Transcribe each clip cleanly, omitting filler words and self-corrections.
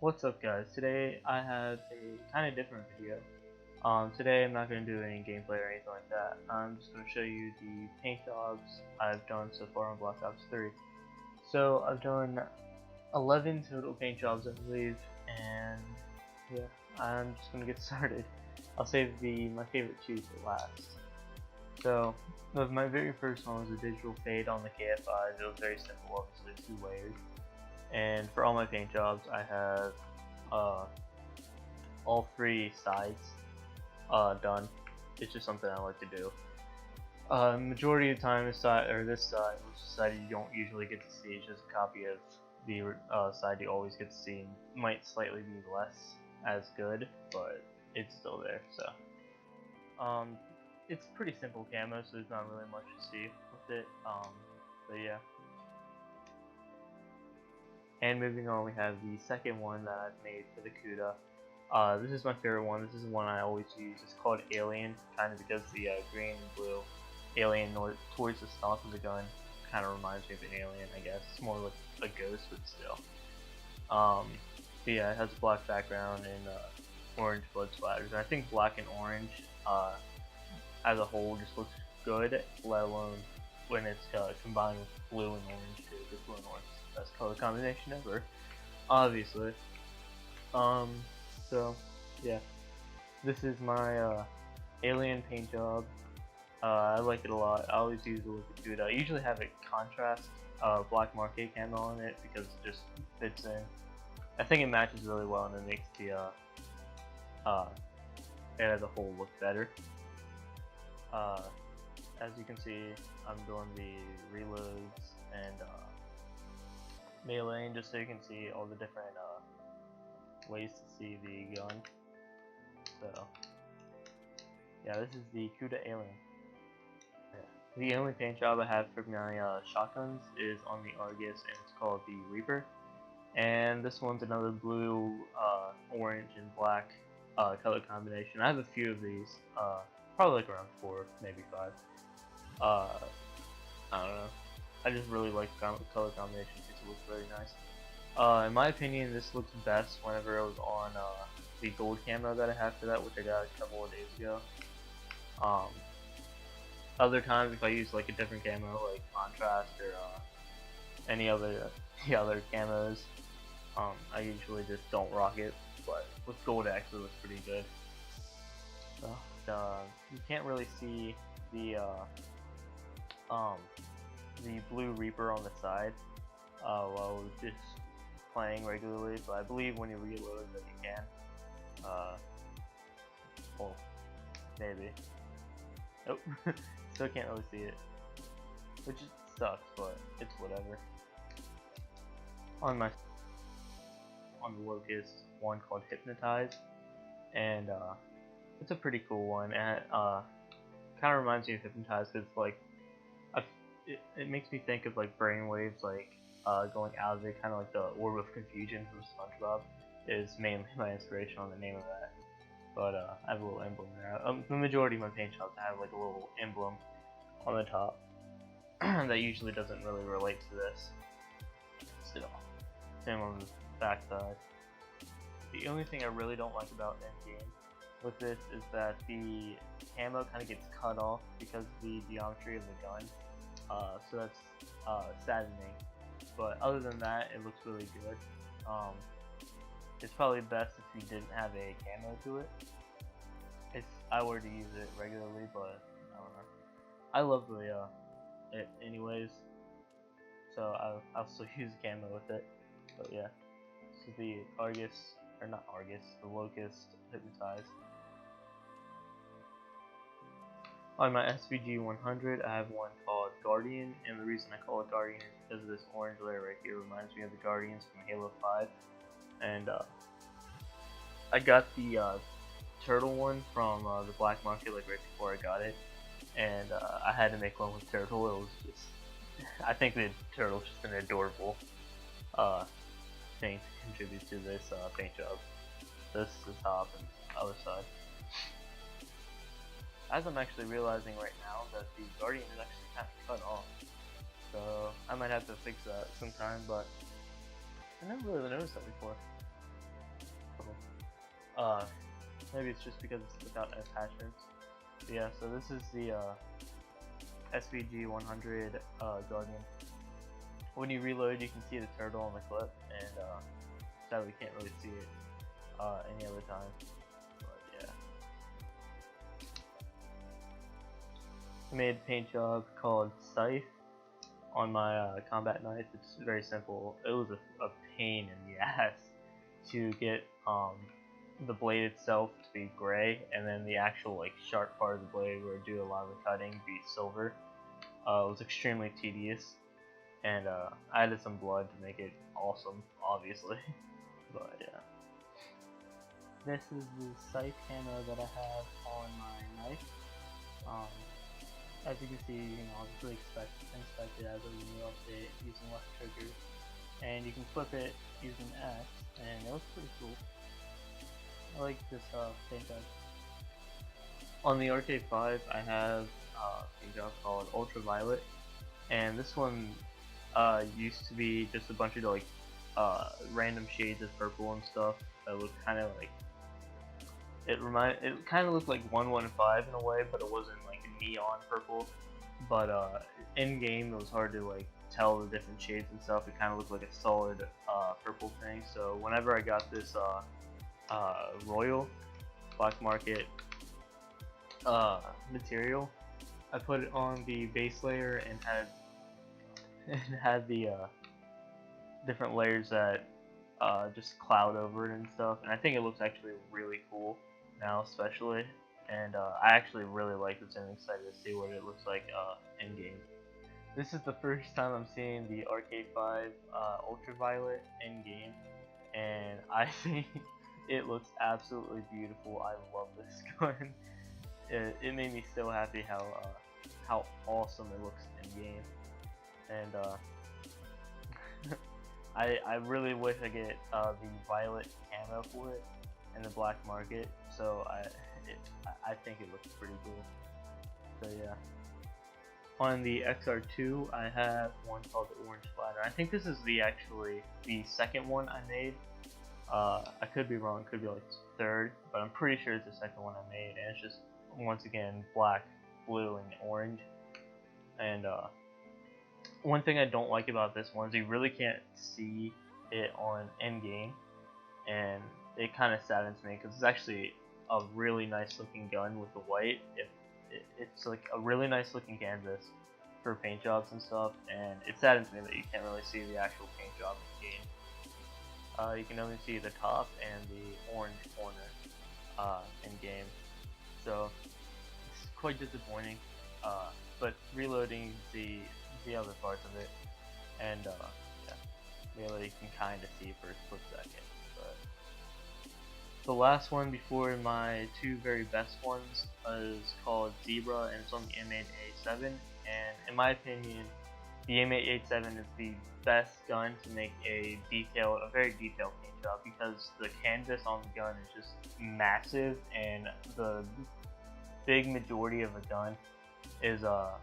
What's up guys, today I have a kind of different video. Today I'm not going to do any gameplay or anything like that. I'm just going to show you the paint jobs I've done so far on Black Ops 3. So I've done 11 total paint jobs I believe, and yeah, I'm just going to get started. I'll save my favorite two for last. So my very first one was a digital fade on the KF5. It was very simple, obviously 2 layers. And for all my paint jobs, I have all 3 sides done. It's just something I like to do. Majority of the time, this side, which side you don't usually get to see, it's just a copy of the side you always get to see. It might slightly be less as good, but it's still there. So, it's pretty simple camo, so there's not really much to see with it. But yeah. And moving on, we have the second one that I've made for the CUDA. This is my favorite one. This is one I always use. It's called Alien, kind of because the green and blue alien towards the stock of the gun kind of reminds me of an alien, I guess. It's more like a ghost, but still. But yeah, it has a black background and orange blood splatters. And I think black and orange as a whole just looks good, let alone when it's combined with blue and orange too. The blue and orange is the best color combination ever, obviously. So yeah, this is my alien paint job. I like it a lot. I always use it with the CUDA. I usually have a contrast black marquee camo on it because it just fits in. I think it matches really well and it makes the it as a whole look better. As you can see, I'm doing the reloads and meleeing just so you can see all the different ways to see the gun. So yeah, this is the CUDA Alien. The only paint job I have for my shotguns is on the Argus, and it's called the Reaper. And this one's another blue, orange, and black color combination. I have a few of these, probably like around 4, maybe 5. I don't know. I just really like color combination because it looks very nice. In my opinion, this looks best whenever it was on the gold camo that I have for that, which I got a couple of days ago. Other times, if I use like a different camo, like contrast or any other the other camos, I usually just don't rock it. But with gold, it actually looks pretty good. You can't really see the blue Reaper on the side while just playing regularly, but I believe when you reload that you can. Well, maybe. Nope. Still can't really see it, which sucks, but it's whatever. On the Locust, one called Hypnotized, and it's a pretty cool one, and kind of reminds me of Hypnotized because like it makes me think of like brainwaves like going out of it, kind of like the Orb of Confusion from SpongeBob is mainly my inspiration on the name of that. But I have a little emblem there. The majority of my paint jobs have like a little emblem on the top that usually doesn't really relate to this. Still, same on the back side. The only thing I really don't like about endgame with this is that the camo kind of gets cut off because of the geometry of the gun. So that's saddening. But other than that, it looks really good. It's probably best if you didn't have a camo to it. If I were to use it regularly, but I don't know. I love it anyways, so I'll still use camo with it. But yeah, this is the Argus, or not Argus, the Locust Hypnotized. On my SVG 100, I have one called Guardian, and the reason I call it Guardian is because of this orange layer right here. Reminds me of the Guardians from Halo 5. And I got the turtle one from the black market like right before I got it, and I had to make one with turtle. It was just, I think the turtle's just an adorable thing to contribute to this paint job. This is the top and the other side. As I'm actually realizing right now that the Guardian is actually kind of cut off, so I might have to fix that sometime, but I never really noticed that before. Maybe it's just because it's without attachments. But yeah, so this is the SVG 100 Guardian. When you reload, you can see the turtle on the clip, and sadly can't really see it any other time. But yeah, I made a paint job called Scythe on my combat knife. It's very simple. It was a pain in the ass to get the blade itself to be gray, and then the actual like sharp part of the blade where it do a lot of the cutting be silver. It was extremely tedious, and I added some blood to make it awesome, obviously. But yeah, this is the Scythe camo that I have on my knife. As you can see, you know, obviously inspect it as a new update using left trigger, and you can flip it using X, and it looks pretty cool. I like this paint job. On the Arcade 5, I have a paint job called Ultraviolet, and this one used to be just a bunch of like random shades of purple and stuff that looked kind of like it kind of looked like 115 in a way, but it wasn't like neon purple. But in game, it was hard to like tell the different shades and stuff. It kind of looked like a solid purple thing. So whenever I got this Royal Black Market material, I put it on the base layer and had the different layers that just cloud over it and stuff. And I think it looks actually really cool now, especially. And I actually really like this, and I'm excited to see what it looks like in game. This is the first time I'm seeing the Arcade 5 Ultraviolet in game, and I think it looks absolutely beautiful. I love this gun. It made me so happy how awesome it looks in game, and I really wish I get the violet camo for it in the black market. So I think it looks pretty cool. So yeah. On the XR2, I have one called the Orange Splatter. I think this is the second one I made. I could be wrong, could be like third, but I'm pretty sure it's the second one I made, and it's just once again black, blue, and orange. And one thing I don't like about this one is you really can't see it on end game, and it kind of saddens me because it's actually a really nice looking gun with the white. It's like a really nice looking canvas for paint jobs and stuff, and it saddens me that you can't really see the actual paint job in game. You can only see the top and the orange corner in game, so it's quite disappointing. But reloading the other parts of it, and yeah, really you can kind of see for a split second. But the last one before my two very best ones is called Zebra, and it's on the M8A7. And in my opinion, the M8A7 is the best gun to make a very detailed paint job, because the canvas on the gun is just massive, and the big majority of the gun is a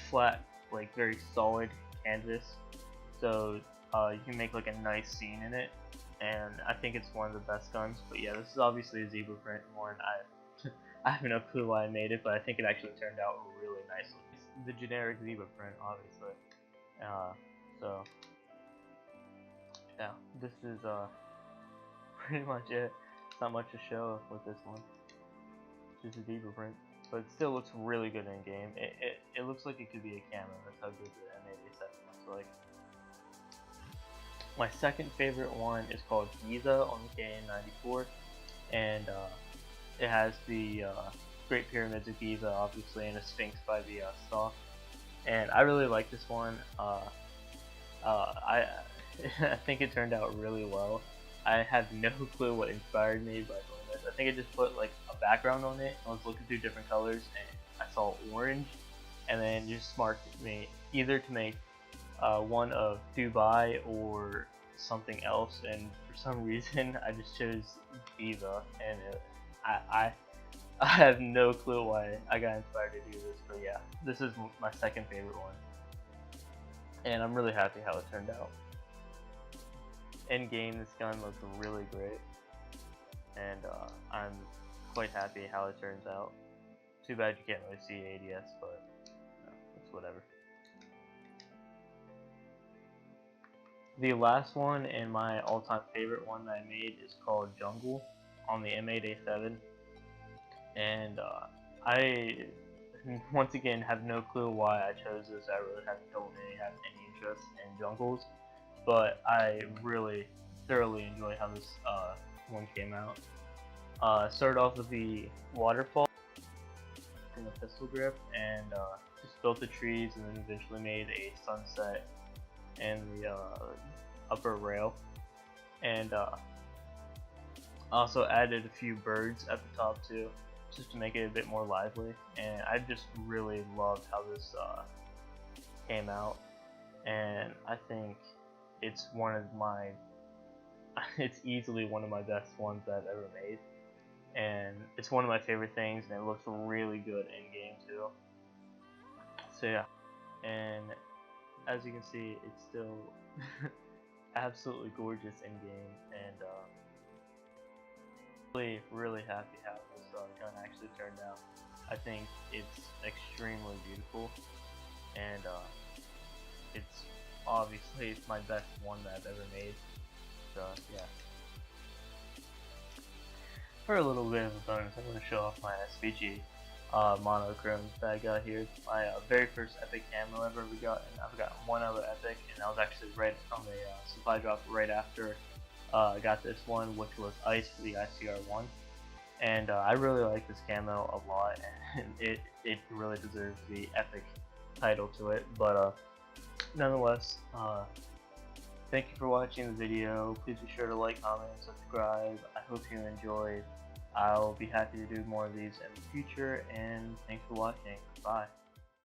flat, like very solid canvas. So you can make like a nice scene in it, and I think it's one of the best guns. But yeah, this is obviously a zebra print one. I have no clue why I made it, but I think it actually turned out really nicely. It's the generic zebra print, obviously. So yeah, this is pretty much it. It's not much to show with this one. It's just a zebra print, but it still looks really good in game. It looks like it could be a camo. That's how good the M8A7 looks like. My second favorite one is called Giza on the KN94, and it has the Great Pyramids of Giza, obviously, and a Sphinx by the Saw. And I really like this one. I think it turned out really well. I have no clue what inspired me by doing this. I think I just put like a background on it. I was looking through different colors, and I saw orange, and then just sparked me either to make one of Dubai or something else, and for some reason I just chose Giza, and I have no clue why I got inspired to do this, but yeah, this is my second favorite one, and I'm really happy how it turned out. In game, this gun looks really great. and I'm quite happy how it turns out. Too bad you can't really see ADS, but it's whatever. The last one and my all-time favorite one that I made is called Jungle on the M8A7, and I once again have no clue why I chose this. I really don't really have any interest in jungles, but I really thoroughly enjoy how this one came out. Started off with the waterfall and the pistol grip, and just built the trees, and then eventually made a sunset and the upper rail, and also added a few birds at the top too, just to make it a bit more lively. And I just really loved how this came out, and I think it's one of my it's easily one of my best ones that I've ever made, and it's one of my favorite things, and it looks really good in game too. So yeah, and as you can see, it's still absolutely gorgeous in game, and really happy how this gun actually turned out. I think it's extremely beautiful, and it's obviously my best one that I've ever made. So yeah. For a little bit of a bonus, I'm going to show off my SVG monochrome that I got here. It's my very first epic camo I've ever gotten. I've gotten one other epic, and that was actually right on the supply drop right after I got this one, which was Ice for the ICR1. And I really like this camo a lot, and it really deserves the epic title to it. But nonetheless, thank you for watching the video. Please be sure to like, comment, and subscribe. I hope you enjoyed. I'll be happy to do more of these in the future, and thanks for watching. Bye.